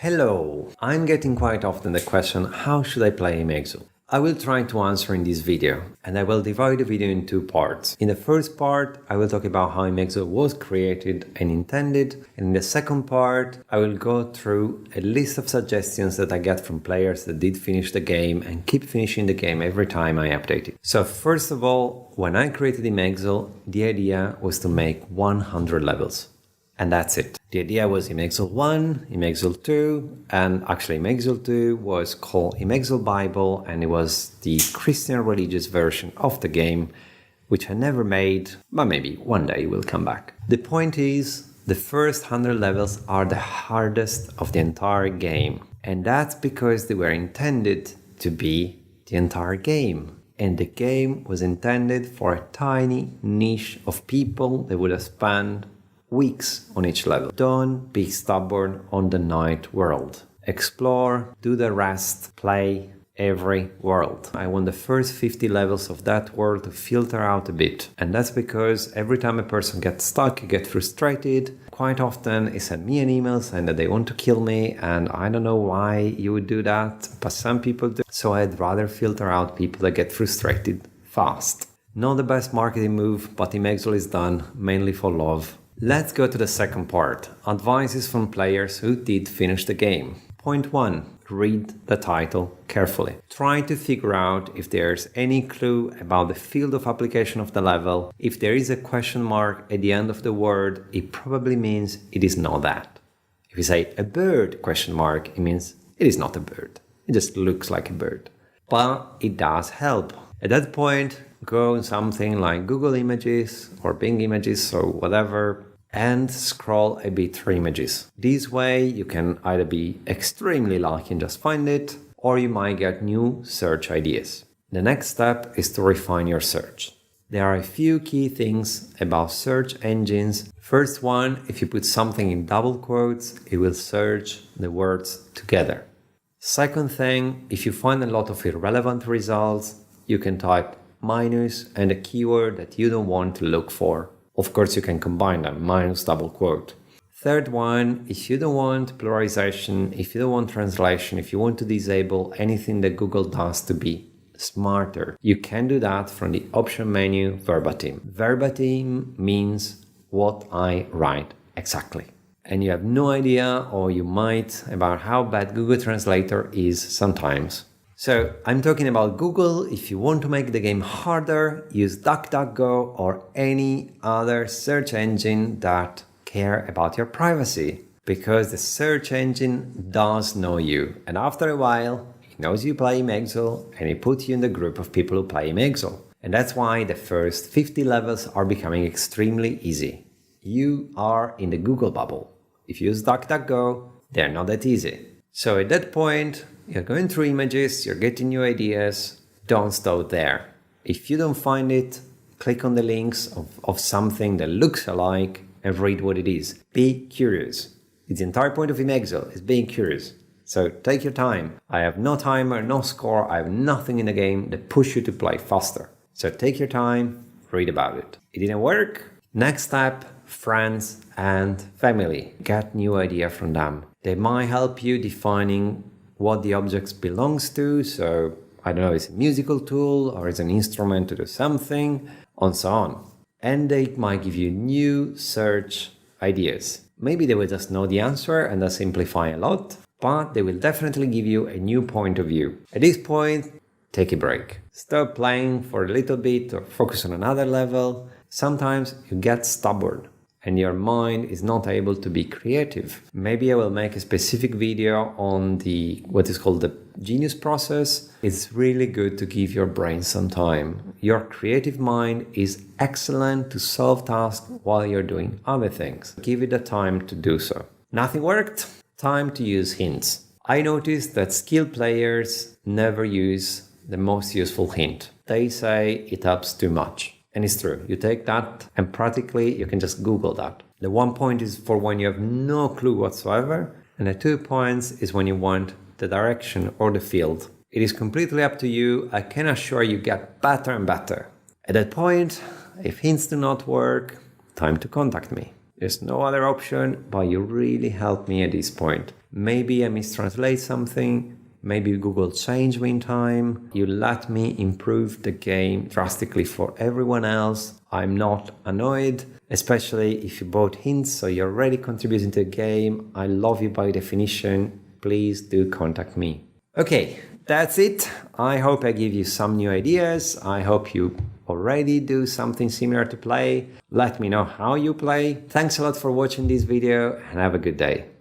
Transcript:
Hello! I'm getting quite often the question, how should I play Imagzle? I will try to answer in this video, and I will divide the video in two parts. In the first part, I will talk about how Imagzle was created and intended, and in the second part, I will go through a list of suggestions that I get from players that did finish the game and keep finishing the game every time I update it. So first of all, when I created Imagzle, the idea was to make 100 levels. And that's it. The idea was Imagzle 1, Imagzle 2, and actually Imagzle 2 was called Imagzle Bible, and it was the Christian religious version of the game, which I never made, but maybe one day it will come back. The point is, the first 100 levels are the hardest of the entire game, and that's because they were intended to be the entire game. And the game was intended for a tiny niche of people that would have spanned weeks on each level. Don't be stubborn on the night world. Explore, do the rest, play every world. I want the first 50 levels of that world to filter out a bit. And that's because every time a person gets stuck, gets frustrated, quite often they send me an email saying that they want to kill me, and I don't know why you would do that, but some people do. So I'd rather filter out people that get frustrated fast. Not the best marketing move, but Imagzle is done mainly for love. Let's go to the second part, advices from players who did finish the game. Point 1. Read the title carefully. Try to figure out if there's any clue about the field of application of the level. If there is a question mark at the end of the word, it probably means it is not that. If you say a bird question mark, it means it is not a bird. It just looks like a bird. But it does help. At that point, go on something like Google Images or Bing Images or whatever and scroll a bit through images. This way you can either be extremely lucky and just find it, or you might get new search ideas. The next step is to refine your search. There are a few key things about search engines. First one, if you put something in double quotes, it will search the words together. Second thing, if you find a lot of irrelevant results, you can type minus and a keyword that you don't want to look for. Of course, you can combine them, minus double quote. Third one, if you don't want pluralization, if you don't want translation, if you want to disable anything that Google does to be smarter, you can do that from the option menu verbatim. Verbatim means what I write exactly. And you have no idea, or you might, about how bad Google Translator is sometimes. So I'm talking about Google. If you want to make the game harder, use DuckDuckGo or any other search engine that care about your privacy, because the search engine does know you. And after a while, it knows you play Imagzle and it puts you in the group of people who play Imagzle. And that's why the first 50 levels are becoming extremely easy. You are in the Google bubble. If you use DuckDuckGo, they're not that easy. So at that point, you're going through images, you're getting new ideas, don't stop there. If you don't find it, click on the links of something that looks alike and read what it is. Be curious. It's the entire point of Imagzle, is being curious. So take your time. I have no timer, no score, I have nothing in the game that push you to play faster. So take your time, read about it. It didn't work? Next step, friends and family. Get new idea from them. They might help you defining what the object belongs to. So I don't know, it's a musical tool or it's an instrument to do something, and so on. And they might give you new search ideas. Maybe they will just know the answer and that's simplify a lot, but they will definitely give you a new point of view. At this point, take a break. Stop playing for a little bit or focus on another level. Sometimes you get stubborn and your mind is not able to be creative. Maybe I will make a specific video on what is called the genius process. It's really good to give your brain some time. Your creative mind is excellent to solve tasks while you're doing other things. Give it the time to do so. Nothing worked? Time to use hints. I noticed that skilled players never use the most useful hint. They say it helps too much. And it's true. You take that and practically you can just Google that. The 1 point is for when you have no clue whatsoever. And the 2 points is when you want the direction or the field. It is completely up to you. I can assure you get better and better. At that point, if hints do not work, time to contact me. There's no other option, but you really helped me at this point. Maybe I mistranslate something, maybe Google changed me in time. You let me improve the game drastically for everyone else. I'm not annoyed, especially if you bought hints, so you're already contributing to the game. I love you by definition. Please do contact me. Okay, that's it. I hope I give you some new ideas. I hope you already do something similar to play. Let me know how you play. Thanks a lot for watching this video and have a good day.